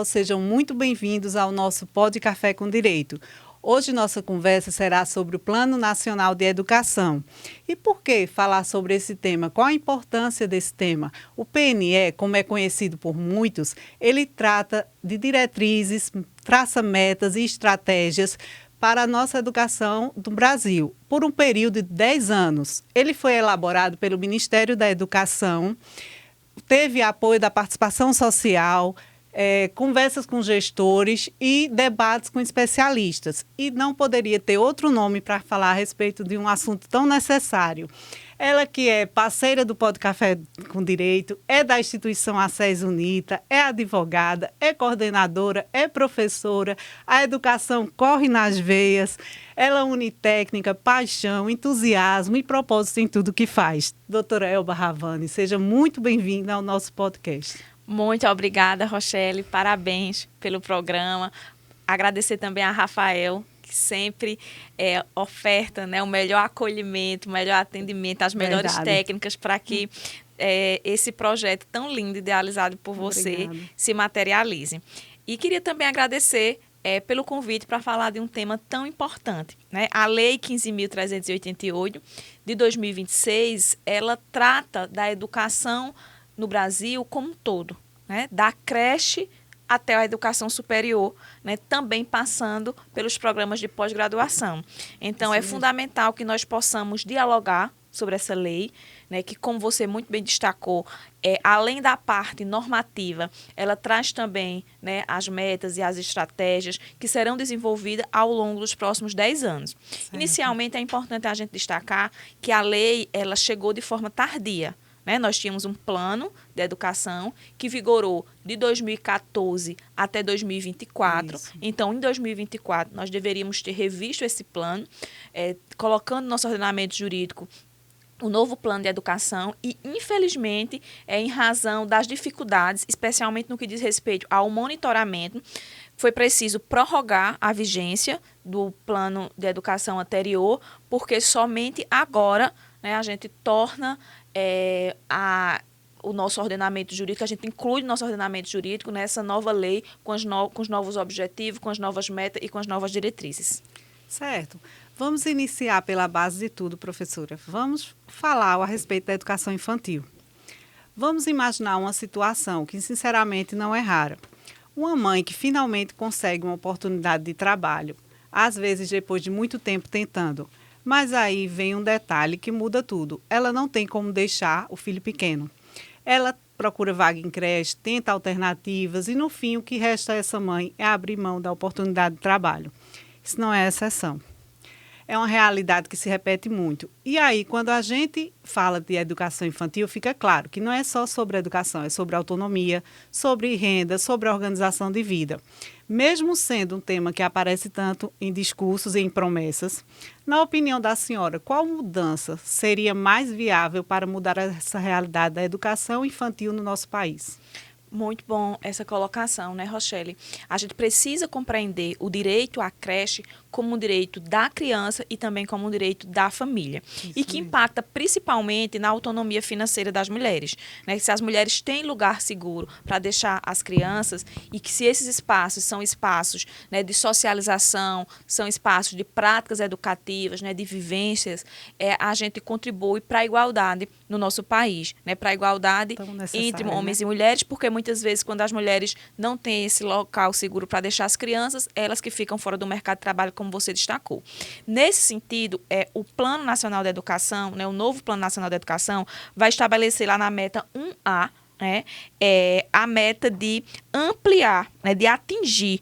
pessoal, sejam muito bem-vindos ao nosso Pod Café com Direito. Hoje nossa conversa será sobre o Plano Nacional de Educação. E por que falar sobre esse tema? Qual a importância desse tema? O PNE, como é conhecido por muitos, ele trata de diretrizes, traça metas e estratégias para a nossa educação do Brasil, por um período de 10 anos. Ele foi elaborado pelo Ministério da Educação, teve apoio da participação social, conversas com gestores e debates com especialistas. E não poderia ter outro nome para falar a respeito de um assunto tão necessário. Ela que é parceira do Pod Café com Direito, é da instituição ACES Unita, é advogada, é coordenadora, é professora, a educação corre nas veias, ela une técnica, paixão, entusiasmo e propósito em tudo que faz. Doutora Elba Ravani, seja muito bem-vinda ao nosso podcast. Muito obrigada, Rochelle. Parabéns pelo programa. Agradecer também a Rafael, que sempre oferta, né, o melhor acolhimento, o melhor atendimento, as melhores técnicas para que esse projeto tão lindo, idealizado por você, se materialize. E queria também agradecer pelo convite para falar de um tema tão importante, né? A Lei 15.388, de 2026, ela trata da educação no Brasil como um todo, né? Da creche até a educação superior, né? Também passando pelos programas de pós-graduação. Então, é fundamental que nós possamos dialogar sobre essa lei, né? Que, como você muito bem destacou, além da parte normativa, ela traz também, né, as metas e as estratégias que serão desenvolvidas ao longo dos próximos 10 anos. Certo. Inicialmente, é importante a gente destacar que a lei ela chegou de forma tardia. Nós tínhamos um plano de educação que vigorou de 2014 até 2024. Isso. Então, em 2024, nós deveríamos ter revisto esse plano, colocando no nosso ordenamento jurídico o novo plano de educação e, infelizmente, em razão das dificuldades, especialmente no que diz respeito ao monitoramento, foi preciso prorrogar a vigência do plano de educação anterior, porque somente agora, né, a gente torna o nosso ordenamento jurídico, a gente inclui o nosso ordenamento jurídico nessa nova lei com os novos objetivos, com as novas metas e com as novas diretrizes. Certo. Vamos iniciar pela base de tudo, professora. Vamos falar a respeito da educação infantil. Vamos imaginar uma situação que, sinceramente, não é rara. Uma mãe que finalmente consegue uma oportunidade de trabalho, às vezes depois de muito tempo tentando. Mas aí vem um detalhe que muda tudo. Ela não tem como deixar o filho pequeno. Ela procura vaga em creche, tenta alternativas e, no fim, o que resta a essa mãe é abrir mão da oportunidade de trabalho. Isso não é exceção. É uma realidade que se repete muito. E aí, quando a gente fala de educação infantil, fica claro que não é só sobre educação, é sobre autonomia, sobre renda, sobre organização de vida. Mesmo sendo um tema que aparece tanto em discursos e em promessas, na opinião da senhora, qual mudança seria mais viável para mudar essa realidade da educação infantil no nosso país? Muito bom essa colocação, né, Rochelle? A gente precisa compreender o direito à creche como um direito da criança e também como um direito da família. Isso e que impacta principalmente na autonomia financeira das mulheres, né? Se as mulheres têm lugar seguro para deixar as crianças e que se esses espaços são espaços, né, de socialização, são espaços de práticas educativas, né, de vivências, a gente contribui para a igualdade no nosso país, né, para a igualdade entre homens, né, e mulheres, porque muitas vezes quando as mulheres não têm esse local seguro para deixar as crianças, elas que ficam fora do mercado de trabalho, como você destacou. Nesse sentido, o Plano Nacional da Educação, né, o novo Plano Nacional da Educação, vai estabelecer lá na meta 1A, né, a meta de ampliar, né, de atingir,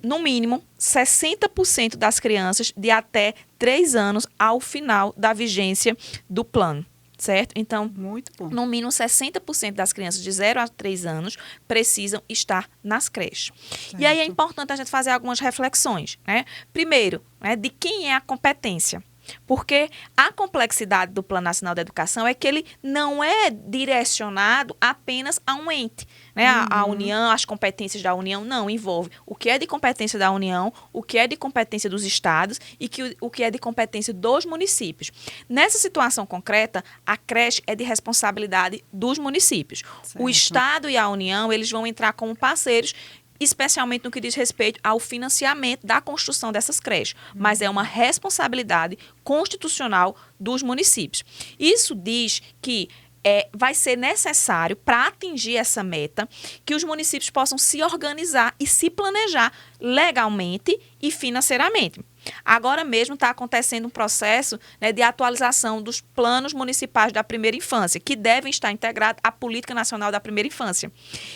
no mínimo, 60% das crianças de até 3 anos ao final da vigência do plano. Certo? Então, muito bom. No mínimo 60% das crianças de 0 a 3 anos precisam estar nas creches. Certo. E aí é importante a gente fazer algumas reflexões, né? Primeiro, né, de quem é a competência? Porque a complexidade do Plano Nacional da Educação é que ele não é direcionado apenas a um ente, né? A União, as competências da União, não, envolve o que é de competência da União, o que é de competência dos estados e o que é de competência dos municípios. Nessa situação concreta, a creche é de responsabilidade dos municípios. Certo. O estado e a União, eles vão entrar como parceiros especialmente no que diz respeito ao financiamento da construção dessas creches, mas é uma responsabilidade constitucional dos municípios. Isso diz que vai ser necessário, para atingir essa meta, que os municípios possam se organizar e se planejar legalmente e financeiramente. Agora mesmo está acontecendo um processo, né, de atualização dos planos municipais da primeira infância, que devem estar integrados à Política Nacional da Primeira Infância,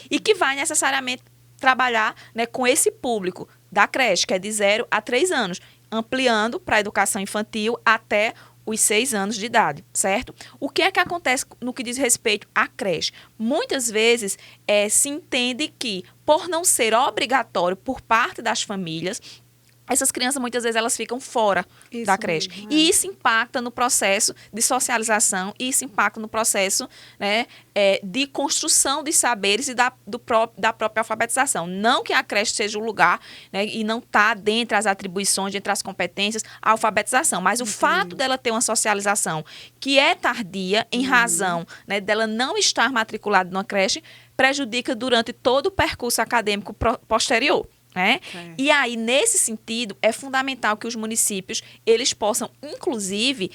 e que vai necessariamente trabalhar, né, com esse público da creche, que é de 0 a 3 anos, ampliando para a educação infantil até os 6 anos de idade, certo? O que é que acontece no que diz respeito à creche? Muitas vezes se entende que, por não ser obrigatório por parte das famílias, essas crianças, muitas vezes, elas ficam fora da creche. Mesmo, E isso impacta no processo de socialização, e isso impacta no processo, né, de construção de saberes e da própria alfabetização. Não que a creche seja o lugar, né, e não está dentre as atribuições, dentre as competências, a alfabetização. Mas o fato dela ter uma socialização que é tardia, em razão, né, dela não estar matriculada numa creche, prejudica durante todo o percurso acadêmico posterior. E aí, nesse sentido, é fundamental que os municípios eles possam, inclusive,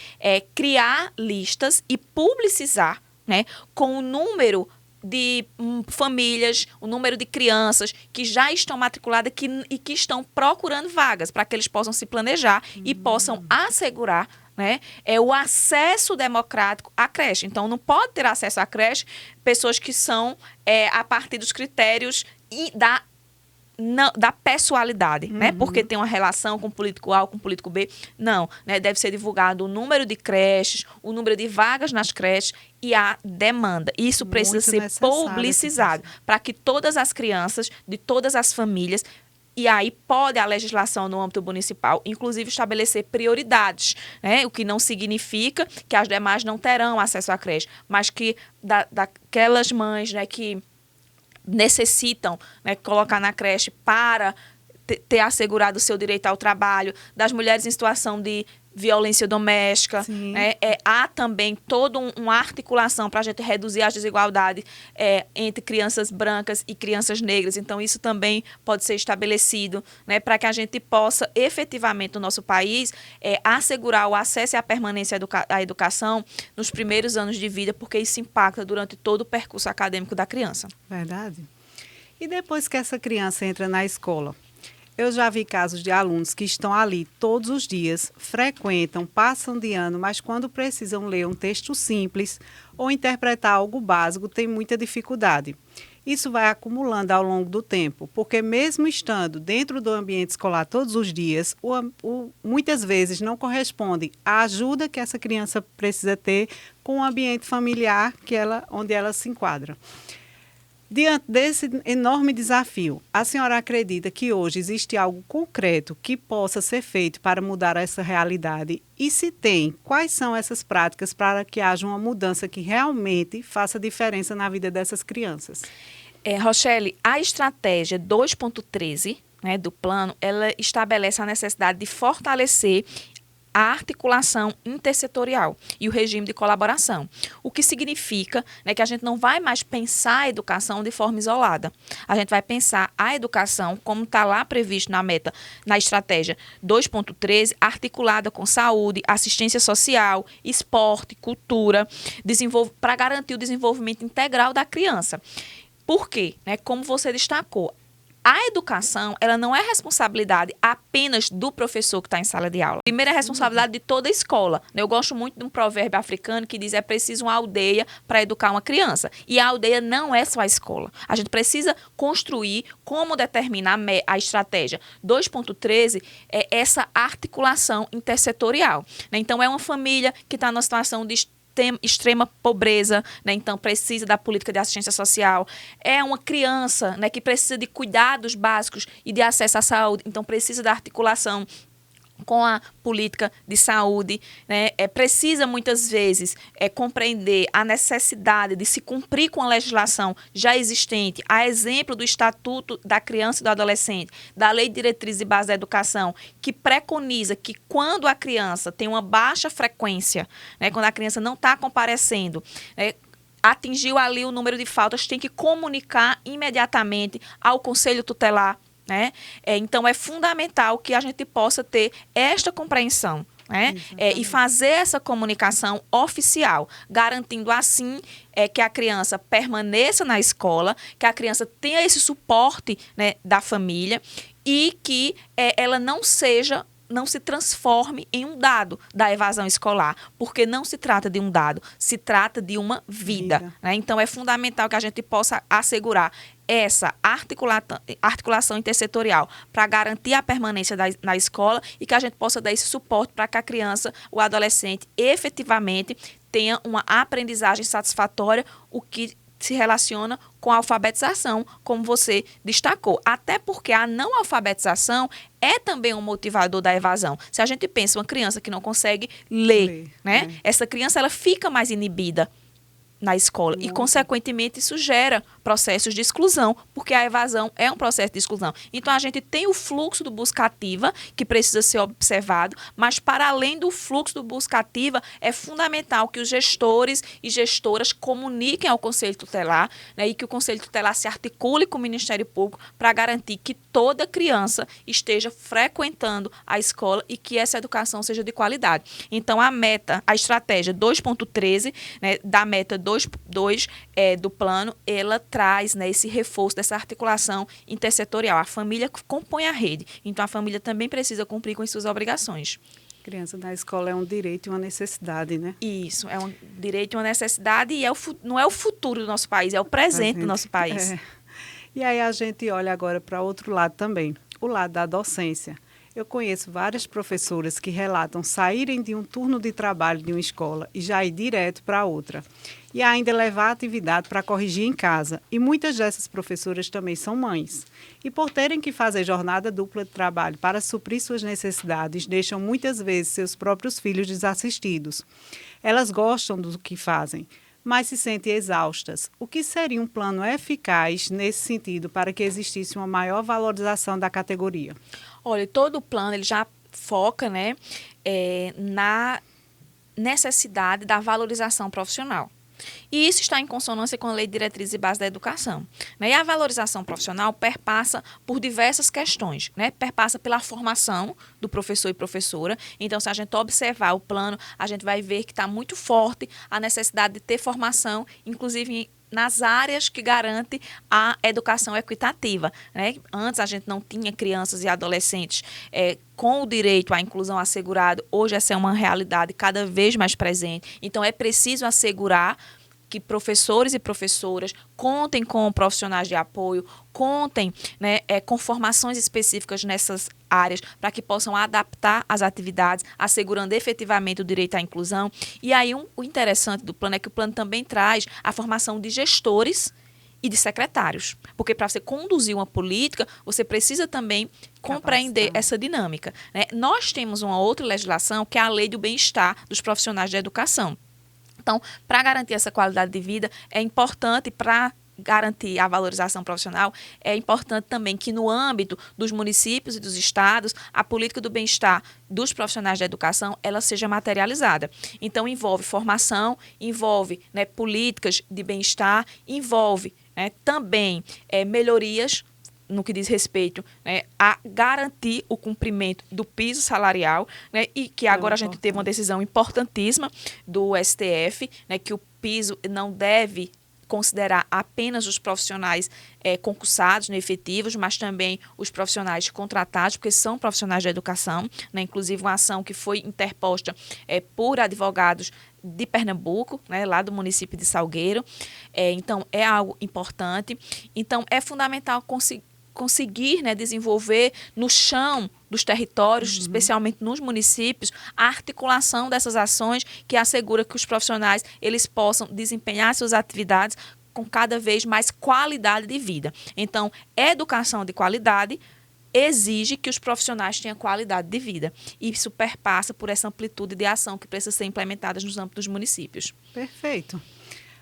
criar listas e publicizar, né, com o número de famílias, o número de crianças que já estão matriculadas e que estão procurando vagas, para que eles possam se planejar e possam assegurar, né, o acesso democrático à creche. Então, não pode ter acesso à creche pessoas que são a partir dos critérios da pessoalidade, né? Porque tem uma relação com o político A ou com o político B. Não, né? Deve ser divulgado o número de creches, o número de vagas nas creches e a demanda. Isso precisa ser publicizado para que todas as crianças de todas as famílias. E aí pode a legislação no âmbito municipal, inclusive, estabelecer prioridades, né? O que não significa que as demais não terão acesso à creche, mas que daquelas mães, né, que necessitam, né, colocar na creche para ter assegurado o seu direito ao trabalho, das mulheres em situação de violência doméstica, né, há também toda uma articulação para a gente reduzir as desigualdades entre crianças brancas e crianças negras. Então, isso também pode ser estabelecido, né, para que a gente possa, efetivamente, no nosso país, assegurar o acesso e a permanência à educação nos primeiros anos de vida, porque isso impacta durante todo o percurso acadêmico da criança. Verdade. E depois que essa criança entra na escola? Eu já vi casos de alunos que estão ali todos os dias, frequentam, passam de ano, mas quando precisam ler um texto simples ou interpretar algo básico, tem muita dificuldade. Isso vai acumulando ao longo do tempo, porque mesmo estando dentro do ambiente escolar todos os dias, muitas vezes não corresponde à ajuda que essa criança precisa ter com o ambiente familiar onde ela se enquadra. Diante desse enorme desafio, a senhora acredita que hoje existe algo concreto que possa ser feito para mudar essa realidade? E se tem, quais são essas práticas para que haja uma mudança que realmente faça diferença na vida dessas crianças? Rochelle, a estratégia 2.13, né, do plano, ela estabelece a necessidade de fortalecer a articulação intersetorial e o regime de colaboração, o que significa, né, que a gente não vai mais pensar a educação de forma isolada. A gente vai pensar a educação, como está lá previsto na meta, na estratégia 2.13, articulada com saúde, assistência social, esporte, cultura, para garantir o desenvolvimento integral da criança. Por quê? Como você destacou, a educação, ela não é responsabilidade apenas do professor que está em sala de aula. Primeiro, é responsabilidade de toda a escola. Eu gosto muito de um provérbio africano que diz: é preciso uma aldeia para educar uma criança. E a aldeia não é só a escola. A gente precisa construir como determina a estratégia 2.13, essa articulação intersetorial. Então, é uma família que está numa situação de extrema pobreza, né? Então precisa da política de assistência social. É uma criança, né, que precisa de cuidados básicos e de acesso à saúde, então precisa da articulação com a política de saúde, né? Precisa muitas vezes compreender a necessidade de se cumprir com a legislação já existente, a exemplo do Estatuto da Criança e do Adolescente, da Lei de Diretrizes e Bases da Educação, que preconiza que quando a criança tem uma baixa frequência, né, quando a criança não está comparecendo, atingiu ali o número de faltas, tem que comunicar imediatamente ao conselho tutelar, né? Então, é fundamental que a gente possa ter esta compreensão, né? E fazer essa comunicação oficial, garantindo assim que a criança permaneça na escola, que a criança tenha esse suporte, né, da família e que ela não se transforme em um dado da evasão escolar, porque não se trata de um dado, se trata de uma vida. Né? Então, é fundamental que a gente possa assegurar essa articulação intersetorial para garantir a permanência na escola e que a gente possa dar esse suporte para que a criança, o adolescente, efetivamente tenha uma aprendizagem satisfatória, o que se relaciona com a alfabetização, como você destacou. Até porque a não alfabetização é também um motivador da evasão. Se a gente pensa uma criança que não consegue ler, né? Essa criança ela fica mais inibida na escola e, consequentemente, isso gera processos de exclusão, porque a evasão é um processo de exclusão. Então, a gente tem o fluxo do busca-ativa, que precisa ser observado, mas, para além do fluxo do busca-ativa, é fundamental que os gestores e gestoras comuniquem ao Conselho Tutelar, né, e que o Conselho Tutelar se articule com o Ministério Público para garantir que toda criança esteja frequentando a escola e que essa educação seja de qualidade. Então, a estratégia 2.13, né, da meta 2 do plano, ela traz, né, esse reforço dessa articulação intersetorial. A família compõe a rede, então a família também precisa cumprir com as suas obrigações. Criança na escola é um direito e uma necessidade, né? Isso, é um direito e uma necessidade e não é o futuro do nosso país, é o presente do nosso país. E aí a gente olha agora para outro lado também, o lado da docência. Eu conheço várias professoras que relatam saírem de um turno de trabalho de uma escola e já ir direto para outra. E ainda levar a atividade para corrigir em casa. E muitas dessas professoras também são mães. E por terem que fazer jornada dupla de trabalho para suprir suas necessidades, deixam muitas vezes seus próprios filhos desassistidos. Elas gostam do que fazem, mas se sentem exaustas. O que seria um plano eficaz nesse sentido para que existisse uma maior valorização da categoria? Olha, todo o plano ele já foca, né, na necessidade da valorização profissional. E isso está em consonância com a Lei de Diretrizes e Bases da Educação. Né? E a valorização profissional perpassa por diversas questões. Né? Perpassa pela formação do professor e professora. Então, se a gente observar o plano, a gente vai ver que está muito forte a necessidade de ter formação, inclusive nas áreas que garante a educação equitativa. Né? Antes a gente não tinha crianças e adolescentes com o direito à inclusão assegurado, hoje essa é uma realidade cada vez mais presente. Então é preciso assegurar que professores e professoras contem com profissionais de apoio, contem, né, com formações específicas nessas áreas para que possam adaptar as atividades, assegurando efetivamente o direito à inclusão. E aí o interessante do plano é que o plano também traz a formação de gestores e de secretários, porque para você conduzir uma política, você precisa também compreender essa dinâmica. Né? Nós temos uma outra legislação que é a Lei do Bem-Estar dos Profissionais da Educação. Então, para garantir essa qualidade de vida, é importante, para garantir a valorização profissional, é importante também que no âmbito dos municípios e dos estados, a política do bem-estar dos profissionais da educação, ela seja materializada. Então, envolve formação, envolve, né, políticas de bem-estar, envolve, né, também melhorias no que diz respeito, né, a garantir o cumprimento do piso salarial, né, e que agora a gente teve uma decisão importantíssima do STF, né, que o piso não deve considerar apenas os profissionais concursados, né, efetivos, mas também os profissionais contratados, porque são profissionais da educação, né, inclusive uma ação que foi interposta por advogados de Pernambuco, né, lá do município de Salgueiro. Então, é algo importante. Então, é fundamental conseguir, né, desenvolver no chão dos territórios, especialmente nos municípios, a articulação dessas ações que assegura que os profissionais eles possam desempenhar suas atividades com cada vez mais qualidade de vida. Então, educação de qualidade exige que os profissionais tenham qualidade de vida. E isso perpassa por essa amplitude de ação que precisa ser implementada nos âmbitos dos municípios. Perfeito.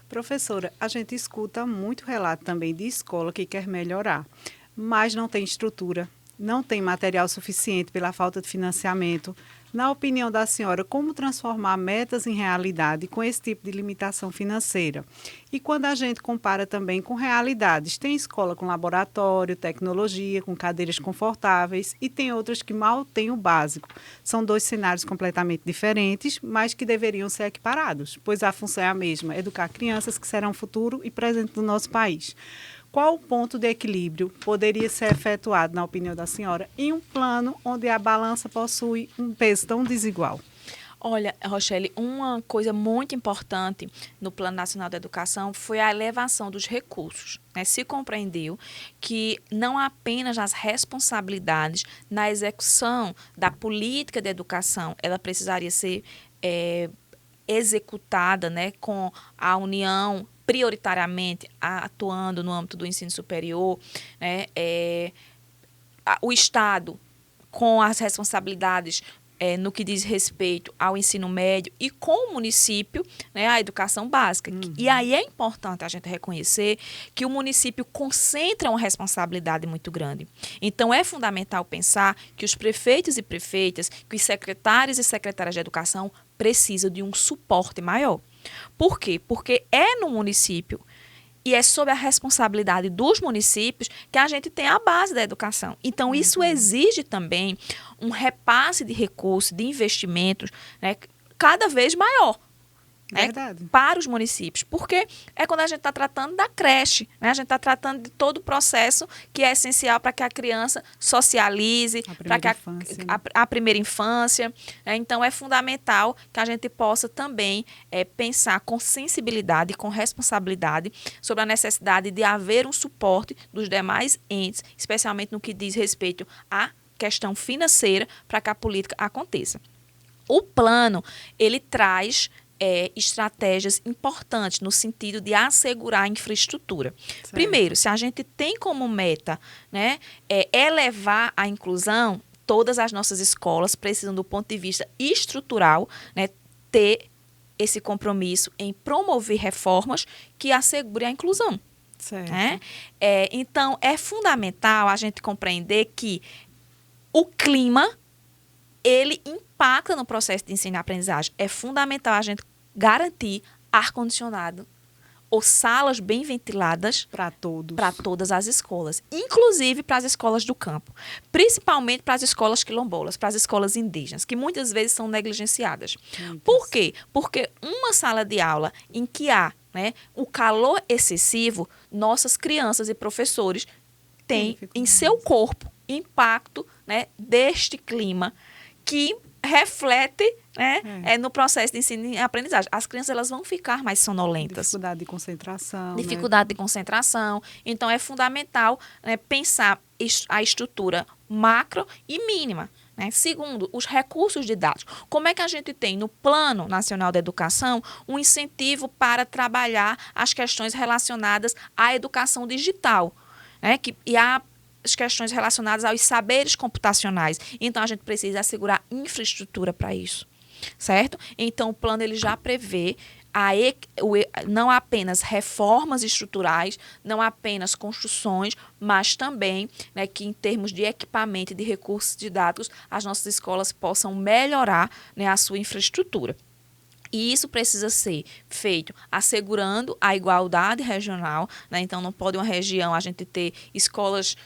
Professora, a gente escuta muito relato também de escola que quer melhorar, mas não tem estrutura, não tem material suficiente pela falta de financiamento, Na opinião da senhora, como transformar metas em realidade com esse tipo de limitação financeira? E quando a gente compara também com realidades, tem escola com laboratório, tecnologia, com cadeiras confortáveis e tem outras que mal têm o básico. São dois cenários completamente diferentes, mas que deveriam ser equiparados, pois a função é a mesma, educar crianças que serão futuro e presente do nosso país. Qual o ponto de equilíbrio poderia ser efetuado, na opinião da senhora, em um plano onde a balança possui um peso tão desigual? Olha, Rochelle, uma coisa muito importante no Plano Nacional da Educação foi a elevação dos recursos, né? Se compreendeu que não apenas as responsabilidades na execução da política de educação, ela precisaria ser executada, né, com a União prioritariamente atuando no âmbito do ensino superior, né, o Estado com as responsabilidades no que diz respeito ao ensino médio e com o município, né, a educação básica. E aí é importante a gente reconhecer que o município concentra uma responsabilidade muito grande. Então, é fundamental pensar que os prefeitos e prefeitas, que os secretários e secretárias de educação precisam de um suporte maior. Por quê? Porque é no município e é sob a responsabilidade dos municípios que a gente tem a base da educação. Então, isso exige também um repasse de recursos, de investimentos, né, cada vez maior. Né, para os municípios, porque é quando a gente está tratando da creche, né, a gente está tratando de todo o processo que é essencial para que a criança socialize, para que a primeira infância, né, então é fundamental que a gente possa também pensar com sensibilidade e com responsabilidade sobre a necessidade de haver um suporte dos demais entes, especialmente no que diz respeito à questão financeira, para que a política aconteça. O plano, ele traz estratégias importantes no sentido de assegurar a infraestrutura. Certo. Primeiro, se a gente tem como meta, né, elevar a inclusão, todas as nossas escolas precisam, do ponto de vista estrutural, né, ter esse compromisso em promover reformas que assegurem a inclusão. Certo. Né? Então, é fundamental a gente compreender que o clima ele impacta no processo de ensino e aprendizagem. É fundamental a gente garantir ar-condicionado ou salas bem ventiladas para todas as escolas, inclusive para as escolas do campo, principalmente para as escolas quilombolas, para as escolas indígenas, que muitas vezes são negligenciadas. Por quê? Porque uma sala de aula em que há, né, o calor excessivo, nossas crianças e professores têm em seu corpo impacto, né, deste clima que reflete, né, no processo de ensino e aprendizagem. As crianças elas vão ficar mais sonolentas. Dificuldade de concentração. Dificuldade de concentração. Então, é fundamental, né, pensar a estrutura macro e mínima. Né? Segundo, os recursos didáticos. Como é que a gente tem no Plano Nacional da Educação um incentivo para trabalhar as questões relacionadas à educação digital, né? E as questões relacionadas aos saberes computacionais. Então, a gente precisa assegurar infraestrutura para isso, certo? Então, o plano ele já prevê não apenas reformas estruturais, não apenas construções, mas também, né, que em termos de equipamento e de recursos didáticos, as nossas escolas possam melhorar, né, a sua infraestrutura. E isso precisa ser feito assegurando a igualdade regional, né? Então, não pode uma região a gente ter escolas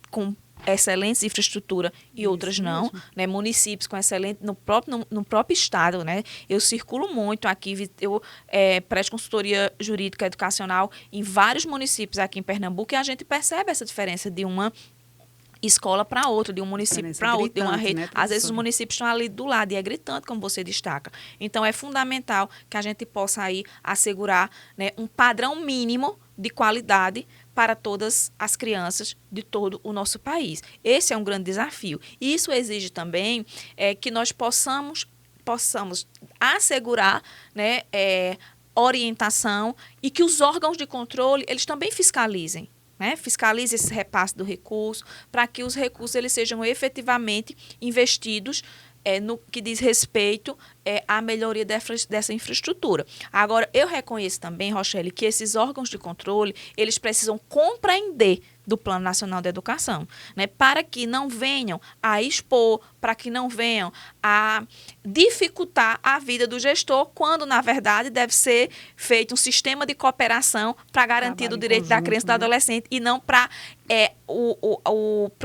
com excelente infraestrutura e outras não, né? Municípios com excelente no próprio estado, né? Eu circulo muito aqui, eu presto consultoria jurídica educacional em vários municípios aqui em Pernambuco e a gente percebe essa diferença de uma escola para outra, de um município para outro, de uma rede. Né, às vezes os municípios estão ali do lado e é gritante, como você destaca. Então, é fundamental que a gente possa aí assegurar, né, um padrão mínimo de qualidade para todas as crianças de todo o nosso país. Esse é um grande desafio. E isso exige também que nós possamos assegurar, né, orientação e que os órgãos de controle eles também fiscalizem. Né? Fiscalize esse repasse do recurso para que os recursos eles sejam efetivamente investidos no que diz respeito à melhoria dessa infraestrutura. Agora, eu reconheço também, Rochelle, que esses órgãos de controle eles precisam compreender do Plano Nacional de Educação, né, para que não venham a expor, para que não venham a dificultar a vida do gestor, quando, na verdade, deve ser feito um sistema de cooperação para garantir o direito da criança e do adolescente, e não para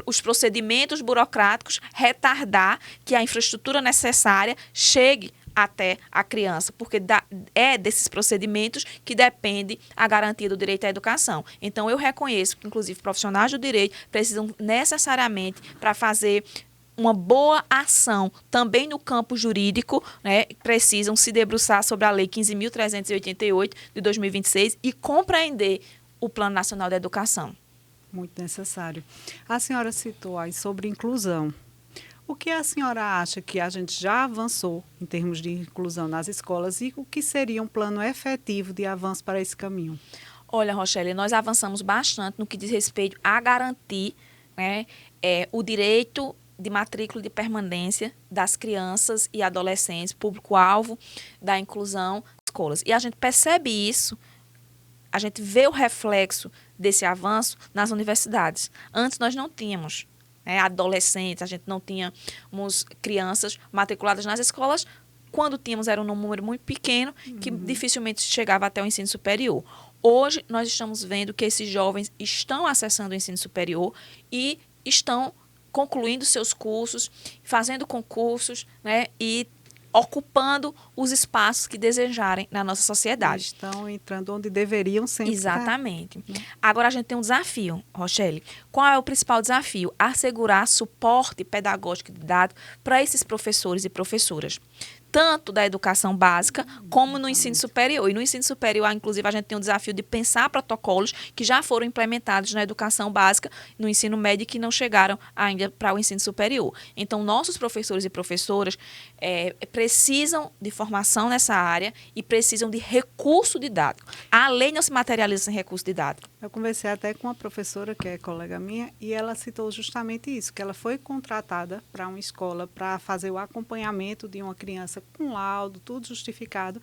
os procedimentos burocráticos retardar que a infraestrutura necessária chegue até a criança, porque é desses procedimentos que depende a garantia do direito à educação. Então, eu reconheço que, inclusive, profissionais do direito precisam necessariamente, para fazer uma boa ação também no campo jurídico, né, precisam se debruçar sobre a Lei 15.388 de 2026 e compreender o Plano Nacional de Educação. Muito necessário. A senhora citou aí sobre inclusão. O que a senhora acha que a gente já avançou em termos de inclusão nas escolas e o que seria um plano efetivo de avanço para esse caminho? Olha, Rochelle, nós avançamos bastante no que diz respeito a garantir, né, o direito de matrícula de permanência das crianças e adolescentes, público-alvo da inclusão nas escolas. E a gente percebe isso, a gente vê o reflexo desse avanço nas universidades. Antes nós não tínhamos adolescentes, a gente não tínhamos crianças matriculadas nas escolas. Quando tínhamos, era um número muito pequeno, que dificilmente chegava até o ensino superior. Hoje, nós estamos vendo que esses jovens estão acessando o ensino superior e estão concluindo seus cursos, fazendo concursos, né, e ocupando os espaços que desejarem na nossa sociedade. Estão entrando onde deveriam sempre. Exatamente. Agora a gente tem um desafio, Rochelle. Qual é o principal desafio? Assegurar suporte pedagógico e didático para esses professores e professoras, tanto da educação básica como no ensino superior. E no ensino superior, inclusive, a gente tem o desafio de pensar protocolos que já foram implementados na educação básica, no ensino médio, e que não chegaram ainda para o ensino superior. Então, nossos professores e professoras precisam de formação nessa área e precisam de recurso didático. A lei não se materializa sem recurso didático. Eu conversei até com uma professora, que é colega minha, e ela citou justamente isso, que ela foi contratada para uma escola para fazer o acompanhamento de uma criança com laudo, tudo justificado,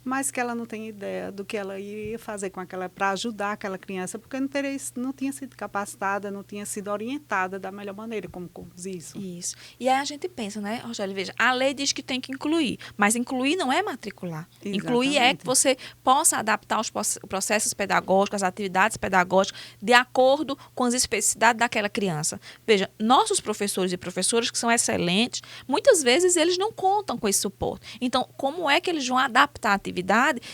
mas que ela não tem ideia do que ela iria fazer com aquela, para ajudar aquela criança, porque não tinha sido capacitada, não tinha sido orientada da melhor maneira como conduzir isso. Isso. E aí a gente pensa, né, Rogério, veja, a lei diz que tem que incluir, mas incluir não é matricular. Exatamente. Incluir é que você possa adaptar os processos pedagógicos, as atividades pedagógicas, de acordo com as especificidades daquela criança. Veja, nossos professores e professoras, que são excelentes, muitas vezes eles não contam com esse suporte. Então, como é que eles vão adaptar a atividade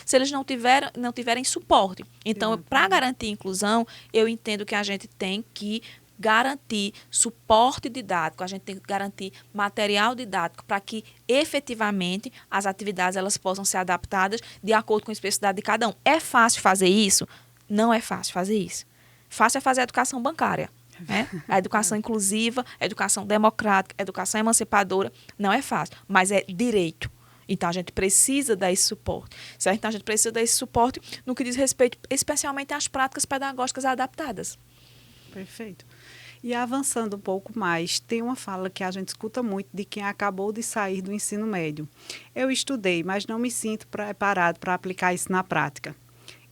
se eles não tiverem suporte? Então, para garantir inclusão, eu entendo que a gente tem que garantir suporte didático, a gente tem que garantir material didático para que, efetivamente, as atividades elas possam ser adaptadas de acordo com a especificidade de cada um. É fácil fazer isso? Não é fácil fazer isso. Fácil é fazer a educação bancária. Né? A educação inclusiva, a educação democrática, a educação emancipadora, não é fácil, mas é direito. Então, a gente precisa dar esse suporte, certo? Então, a gente precisa dar esse suporte no que diz respeito, especialmente às práticas pedagógicas adaptadas. Perfeito. E avançando um pouco mais, tem uma fala que a gente escuta muito de quem acabou de sair do ensino médio. Eu estudei, mas não me sinto preparado para aplicar isso na prática.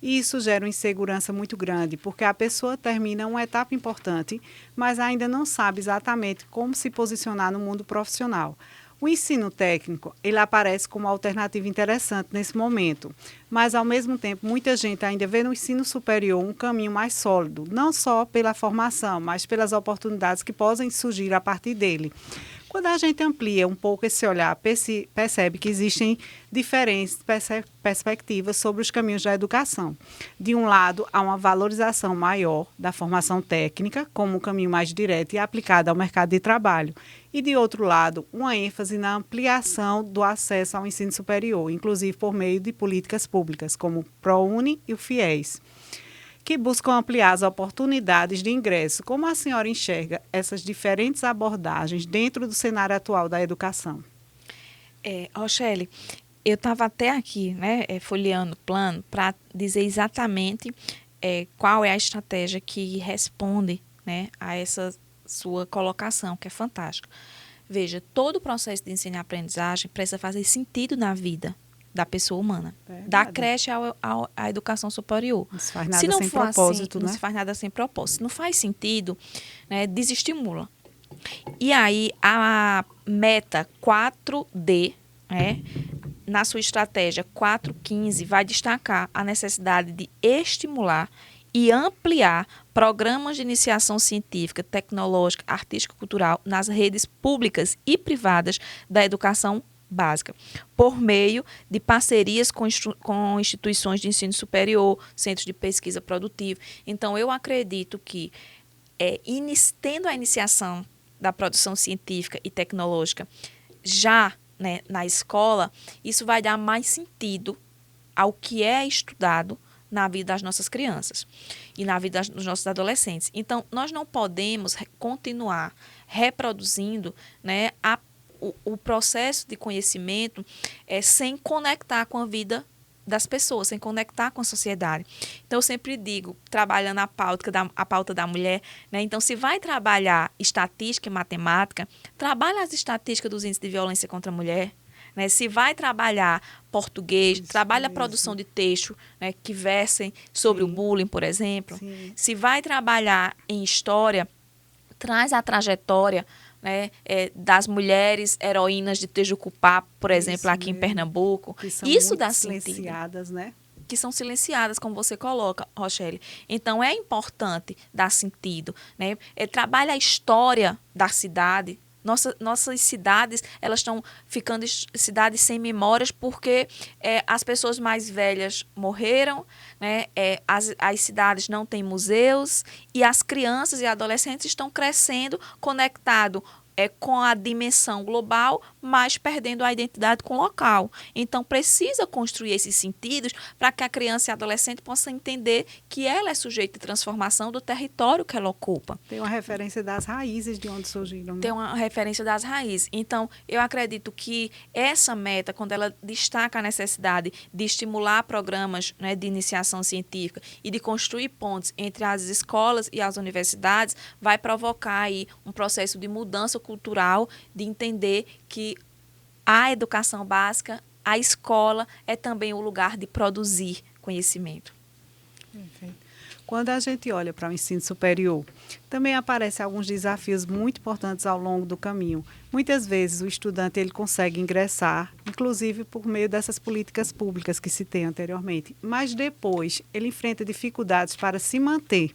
E isso gera uma insegurança muito grande, porque a pessoa termina uma etapa importante, mas ainda não sabe exatamente como se posicionar no mundo profissional. O ensino técnico, ele aparece como uma alternativa interessante nesse momento, mas, ao mesmo tempo, muita gente ainda vê no ensino superior um caminho mais sólido, não só pela formação, mas pelas oportunidades que podem surgir a partir dele. Quando a gente amplia um pouco esse olhar, percebe que existem diferentes perspectivas sobre os caminhos da educação. De um lado, há uma valorização maior da formação técnica, como um caminho mais direto e aplicado ao mercado de trabalho. E, de outro lado, uma ênfase na ampliação do acesso ao ensino superior, inclusive por meio de políticas públicas, como o ProUni e o FIES, que buscam ampliar as oportunidades de ingresso. Como a senhora enxerga essas diferentes abordagens dentro do cenário atual da educação? Rochelle, eu estava até aqui, né, folheando o plano para dizer exatamente qual é a estratégia que responde, né, a essa sua colocação, que é fantástica. Veja, todo o processo de ensino e aprendizagem precisa fazer sentido na vida da pessoa humana. Verdade. Da creche à educação superior. Não se faz nada Se não sem for propósito, assim, né? não se faz nada sem propósito. Não faz sentido, né, desestimula. E aí, a meta 4D, né, na sua estratégia 415, vai destacar a necessidade de estimular e ampliar programas de iniciação científica, tecnológica, artística e cultural nas redes públicas e privadas da educação básica, por meio de parcerias com instituições de ensino superior, centros de pesquisa produtiva. Então, eu acredito que, tendo a iniciação da produção científica e tecnológica já, né, na escola, isso vai dar mais sentido ao que é estudado na vida das nossas crianças e na vida dos nossos adolescentes. Então, nós não podemos continuar reproduzindo, né, o processo de conhecimento sem conectar com a vida das pessoas, sem conectar com a sociedade. Então, eu sempre digo, trabalhando a pauta da mulher, né? Então, se vai trabalhar estatística e matemática, trabalha as estatísticas dos índices de violência contra a mulher, né? Se vai trabalhar português, trabalha a produção de texto, né, que versem sobre o bullying, por exemplo. Sim. Se vai trabalhar em história, traz a trajetória, né, das mulheres heroínas de Tejukupá, por exemplo, aqui em Pernambuco. Que são isso muito dá silenciadas, sentido. né? Que são silenciadas, como você coloca, Rochelle. Então, é importante dar sentido, né? Trabalha a história da cidade. Nossas cidades, elas estão ficando cidades sem memórias porque as pessoas mais velhas morreram, né? As cidades não têm museus e as crianças e adolescentes estão crescendo conectado com a dimensão global, mas perdendo a identidade com o local. Então, precisa construir esses sentidos para que a criança e a adolescente possa entender que ela é sujeito de transformação do território que ela ocupa. Tem uma referência das raízes de onde surgiram. Né? Tem uma referência das raízes. Então, eu acredito que essa meta, quando ela destaca a necessidade de estimular programas, né, de iniciação científica e de construir pontes entre as escolas e as universidades, vai provocar aí um processo de mudança cultural, de entender que a educação básica, a escola, é também o lugar de produzir conhecimento. Perfeito. Quando a gente olha para o ensino superior, também aparecem alguns desafios muito importantes ao longo do caminho. Muitas vezes o estudante ele consegue ingressar, inclusive por meio dessas políticas públicas que citei anteriormente, mas depois ele enfrenta dificuldades para se manter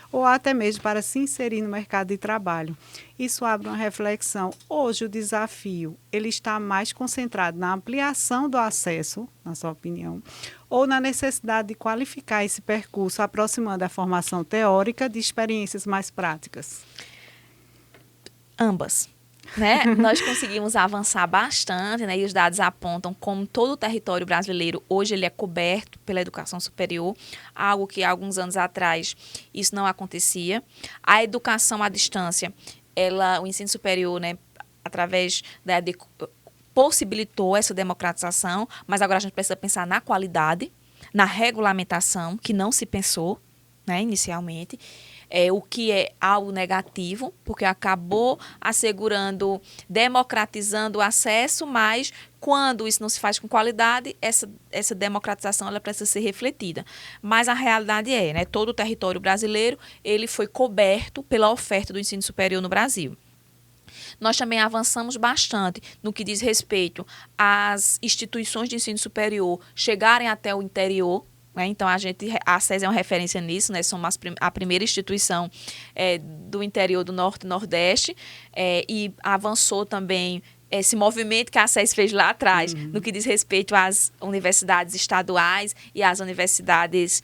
ou até mesmo para se inserir no mercado de trabalho. Isso abre uma reflexão. Hoje o desafio ele está mais concentrado na ampliação do acesso, na sua opinião, ou na necessidade de qualificar esse percurso, aproximando a formação teórica de experiências mais práticas? Ambas. Né? Nós conseguimos avançar bastante, né? E os dados apontam como todo o território brasileiro hoje ele é coberto pela educação superior, algo que há alguns anos atrás isso não acontecia. A educação à distância, o ensino superior, né, através possibilitou essa democratização, mas agora a gente precisa pensar na qualidade, na regulamentação, que não se pensou, né, inicialmente. O que é algo negativo, porque acabou democratizando o acesso, mas quando isso não se faz com qualidade, essa democratização ela precisa ser refletida. Mas a realidade né, todo o território brasileiro ele foi coberto pela oferta do ensino superior no Brasil. Nós também avançamos bastante no que diz respeito às instituições de ensino superior chegarem até o interior. Então, a SES é uma referência nisso, né? Somos a primeira instituição do interior do Norte e Nordeste e avançou também esse movimento que a SES fez lá atrás, no que diz respeito às universidades estaduais e às universidades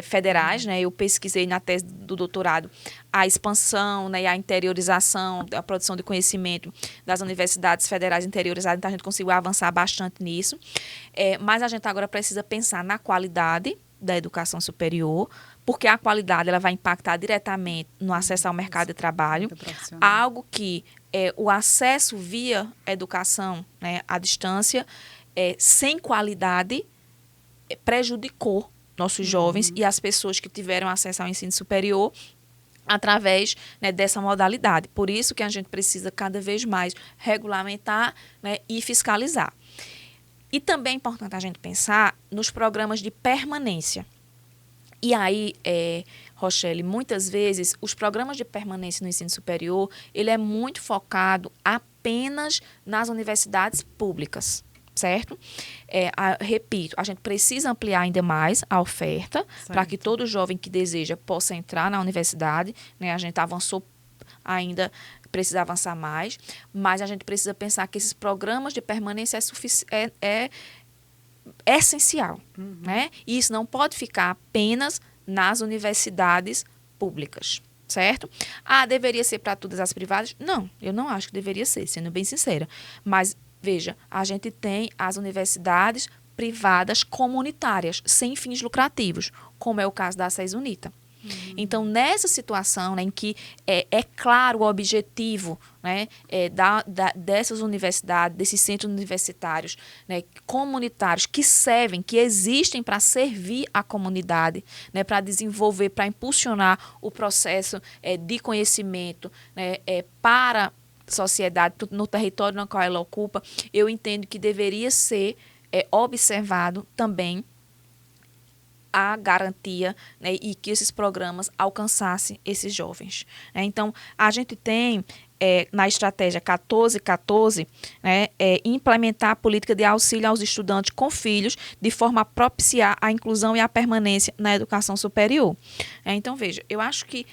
federais. Né? Eu pesquisei na tese do doutorado a expansão, né, e a interiorização, a produção de conhecimento das universidades federais interiorizadas, então a gente conseguiu avançar bastante nisso. Mas a gente agora precisa pensar na qualidade da educação superior, porque a qualidade ela vai impactar diretamente no acesso ao mercado de trabalho, algo que o acesso via educação, né, à distância, sem qualidade, prejudicou nossos jovens e as pessoas que tiveram acesso ao ensino superior através, né, dessa modalidade. Por isso que a gente precisa cada vez mais regulamentar, né, e fiscalizar. E também é importante a gente pensar nos programas de permanência. E aí, Rochelle, muitas vezes, os programas de permanência no ensino superior, ele é muito focado apenas nas universidades públicas, certo? Repito, a gente precisa ampliar ainda mais a oferta para que todo jovem que deseja possa entrar na universidade, né? A gente avançou ainda, precisa avançar mais, mas a gente precisa pensar que esses programas de permanência é essencial, né? E isso não pode ficar apenas nas universidades públicas, certo? Deveria ser para todas as privadas? Não, eu não acho que deveria ser, sendo bem sincera. Mas, veja, a gente tem as universidades privadas comunitárias, sem fins lucrativos, como é o caso da SES Unita. Então, nessa situação, né, em que é claro o objetivo, né, dessas universidades, desses centros universitários, né, comunitários que servem, que existem para servir a comunidade, né, para desenvolver, para impulsionar o processo de conhecimento, né, para a sociedade, no território no qual ela ocupa, eu entendo que deveria ser observado também a garantia, né, e que esses programas alcançassem esses jovens. Então, a gente tem, na estratégia 1414, né, implementar a política de auxílio aos estudantes com filhos, de forma a propiciar a inclusão e a permanência na educação superior. Então, veja, eu acho que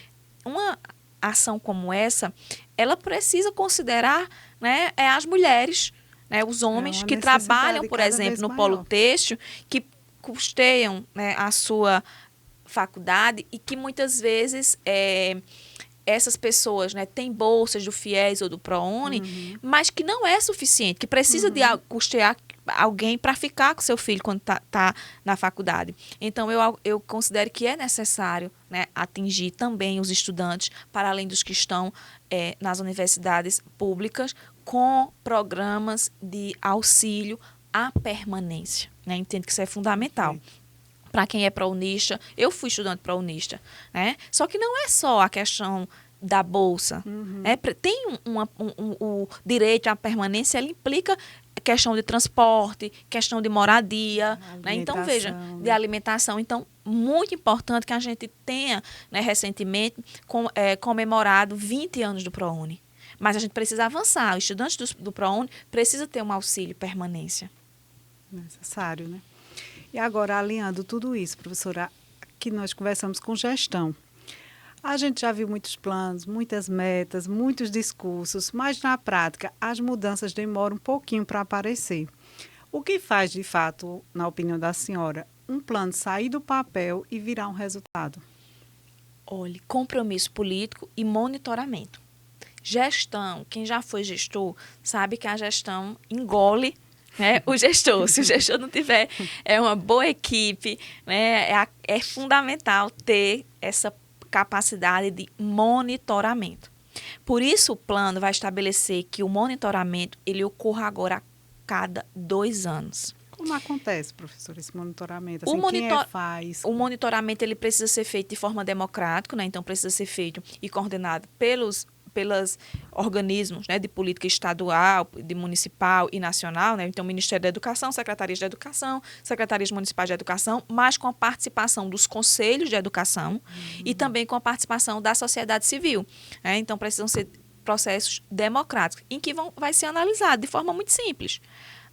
uma ação como essa, ela precisa considerar, né, as mulheres, né, os homens que trabalham, por exemplo, no polo têxtil, que custeiam, né, a sua faculdade e que muitas vezes essas pessoas, né, têm bolsas do FIES ou do ProUni, mas que não é suficiente, que precisa de custear alguém para ficar com seu filho quando tá na faculdade. Então, eu considero que é necessário, né, atingir também os estudantes, para além dos que estão nas universidades públicas, com programas de auxílio à permanência. Né? Entendo que isso é fundamental. Para quem é prounista, eu fui estudante prounista, né? Só que não é só a questão da bolsa. Né? Tem o direito à permanência, ele implica questão de transporte, questão de moradia, né? Então, veja, de alimentação. Então, muito importante que a gente tenha, né, recentemente comemorado 20 anos do ProUni. Mas a gente precisa avançar. O estudante do ProUni precisa ter um auxílio permanência. Necessário, né? E agora, alinhando tudo isso, professora, que nós conversamos com gestão. A gente já viu muitos planos, muitas metas, muitos discursos, mas na prática as mudanças demoram um pouquinho para aparecer. O que faz, de fato, na opinião da senhora, um plano sair do papel e virar um resultado? Olhe, compromisso político e monitoramento. Gestão, quem já foi gestor sabe que a gestão engole, né, o gestor. Se o gestor não tiver uma boa equipe, né, é fundamental ter essa capacidade de monitoramento. Por isso, o plano vai estabelecer que o monitoramento ele ocorra agora a cada 2 anos. Como acontece, professor, esse monitoramento? Assim, quem faz? O monitoramento ele precisa ser feito de forma democrática, né? Então precisa ser feito e coordenado pelos organismos, né, de política estadual, de municipal e nacional, né? Então, Ministério da Educação, Secretarias de Educação, Secretarias Municipais de Educação, mas com a participação dos conselhos de educação e também com a participação da sociedade civil. Né? Então, precisam ser processos democráticos, em que vai ser analisado de forma muito simples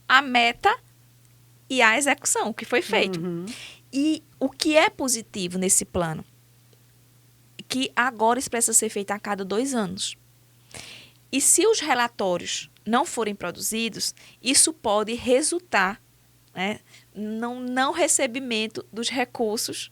a meta e a execução, o que foi feito. E o que é positivo nesse plano? Que agora isso precisa ser feito a cada 2 anos. E se os relatórios não forem produzidos, isso pode resultar, né, no não recebimento dos recursos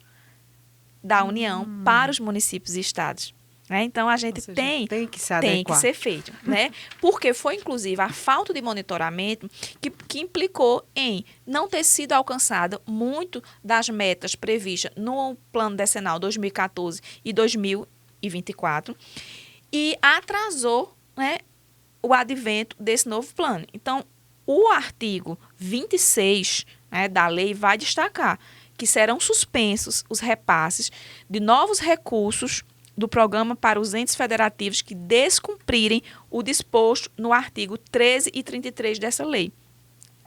da União para os municípios e estados. Né? Então, a gente tem que se adequar. Tem que ser feito. Né? Porque foi, inclusive, a falta de monitoramento que implicou em não ter sido alcançada muito das metas previstas no Plano Decenal 2014 e 2024 e atrasou, né, o advento desse novo plano. Então, o artigo 26, né, da lei vai destacar que serão suspensos os repasses de novos recursos do programa para os entes federativos que descumprirem o disposto no artigo 13 e 33 dessa lei.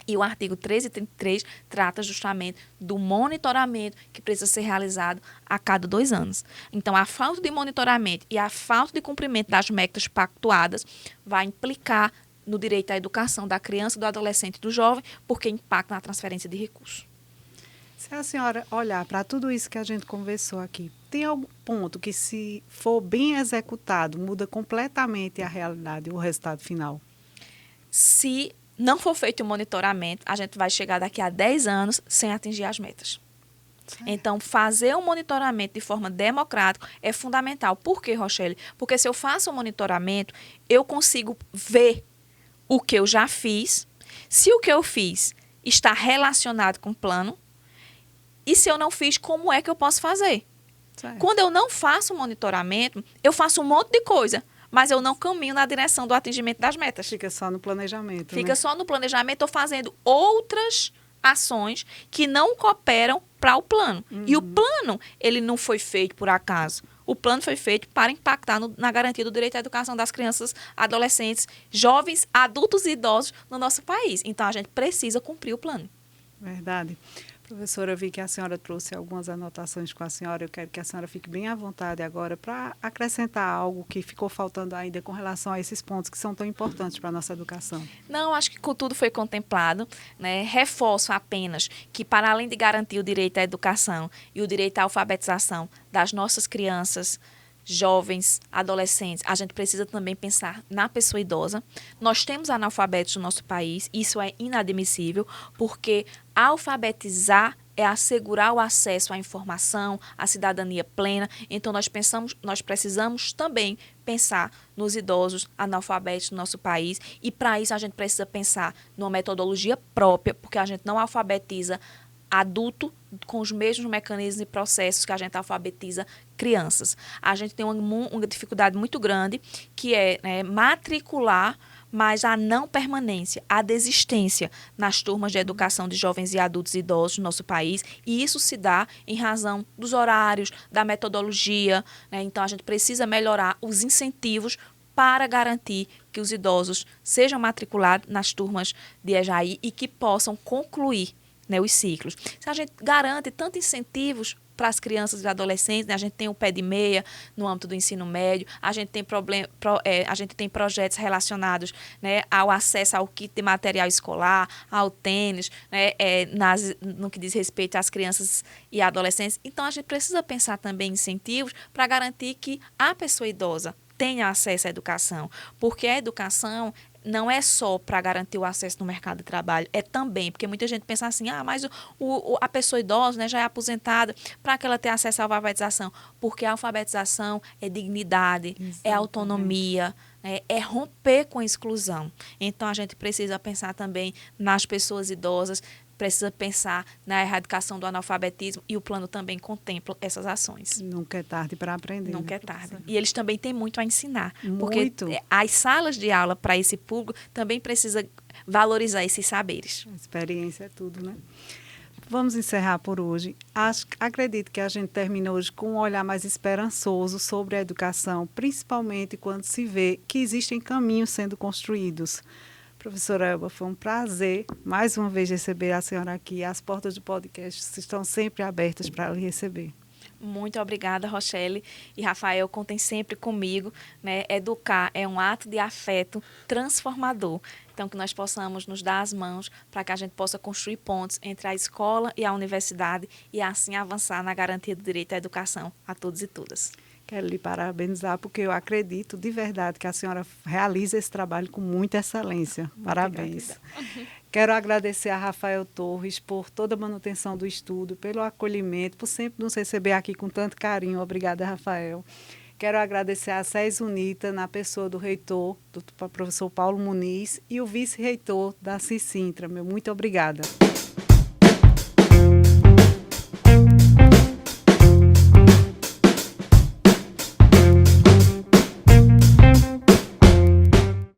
E o artigo 1333 trata justamente do monitoramento que precisa ser realizado a cada 2 anos. Então, a falta de monitoramento e a falta de cumprimento das metas pactuadas vai implicar no direito à educação da criança, do adolescente e do jovem, porque impacta na transferência de recursos. Se a senhora olhar para tudo isso que a gente conversou aqui, tem algum ponto que, se for bem executado, muda completamente a realidade, o resultado final? Se não for feito o monitoramento, a gente vai chegar daqui a 10 anos sem atingir as metas. Certo. Então, fazer o monitoramento de forma democrática é fundamental. Por quê, Rochelle? Porque se eu faço o monitoramento, eu consigo ver o que eu já fiz, se o que eu fiz está relacionado com o plano, e se eu não fiz, como é que eu posso fazer? Certo. Quando eu não faço o monitoramento, eu faço um monte de coisa, mas eu não caminho na direção do atingimento das metas. Fica só no planejamento. Fica só no planejamento, estou fazendo outras ações que não cooperam para o plano. E o plano, ele não foi feito por acaso. O plano foi feito para impactar na garantia do direito à educação das crianças, adolescentes, jovens, adultos e idosos no nosso país. Então, a gente precisa cumprir o plano. Verdade. Professora, eu vi que a senhora trouxe algumas anotações com a senhora. Eu quero que a senhora fique bem à vontade agora para acrescentar algo que ficou faltando ainda com relação a esses pontos que são tão importantes para a nossa educação. Não, acho que tudo foi contemplado, né? Reforço apenas que, para além de garantir o direito à educação e o direito à alfabetização das nossas crianças, jovens, adolescentes, a gente precisa também pensar na pessoa idosa. Nós temos analfabetos no nosso país, isso é inadmissível, porque alfabetizar é assegurar o acesso à informação, à cidadania plena. Então, nós precisamos também pensar nos idosos analfabetos do nosso país, e para isso a gente precisa pensar numa metodologia própria, porque a gente não alfabetiza adulto com os mesmos mecanismos e processos que a gente alfabetiza crianças. A gente tem uma dificuldade muito grande, que é, né, matricular, mas a não permanência, a desistência nas turmas de educação de jovens e adultos e idosos no nosso país, e isso se dá em razão dos horários, da metodologia, né? Então, a gente precisa melhorar os incentivos para garantir que os idosos sejam matriculados nas turmas de EJAI e que possam concluir, né, os ciclos. Se a gente garante tantos incentivos para as crianças e adolescentes, né, a gente tem o pé de meia no âmbito do ensino médio, a gente tem projetos relacionados, né, ao acesso ao kit de material escolar, ao tênis, né, no que diz respeito às crianças e adolescentes. Então, a gente precisa pensar também em incentivos para garantir que a pessoa idosa tenha acesso à educação, porque a educação não é só para garantir o acesso no mercado de trabalho, é também, porque muita gente pensa assim, mas a pessoa idosa, né, já é aposentada, para que ela tenha acesso à alfabetização? Porque a alfabetização é dignidade, exatamente, é autonomia, é romper com a exclusão. Então, a gente precisa pensar também nas pessoas idosas, precisa pensar na erradicação do analfabetismo, e o plano também contempla essas ações. Nunca é tarde para aprender. Nunca né, é tarde. E eles também têm muito a ensinar. Muito. Porque as salas de aula para esse público também precisa valorizar esses saberes. A experiência é tudo, né? Vamos encerrar por hoje. Acredito que a gente termina hoje com um olhar mais esperançoso sobre a educação, principalmente quando se vê que existem caminhos sendo construídos. Professora Elba, foi um prazer mais uma vez receber a senhora aqui. As portas do podcast estão sempre abertas para lhe receber. Muito obrigada, Rochelle. E Rafael, contem sempre comigo, né? Educar é um ato de afeto transformador. Então, que nós possamos nos dar as mãos para que a gente possa construir pontes entre a escola e a universidade e assim avançar na garantia do direito à educação a todos e todas. Quero lhe parabenizar, porque eu acredito de verdade que a senhora realiza esse trabalho com muita excelência. Parabéns. Quero agradecer a Rafael Torres por toda a manutenção do estudo, pelo acolhimento, por sempre nos receber aqui com tanto carinho. Obrigada, Rafael. Quero agradecer a SES UNITA, na pessoa do reitor, do professor Paulo Muniz, e o vice-reitor da CICINTRA. Muito obrigada.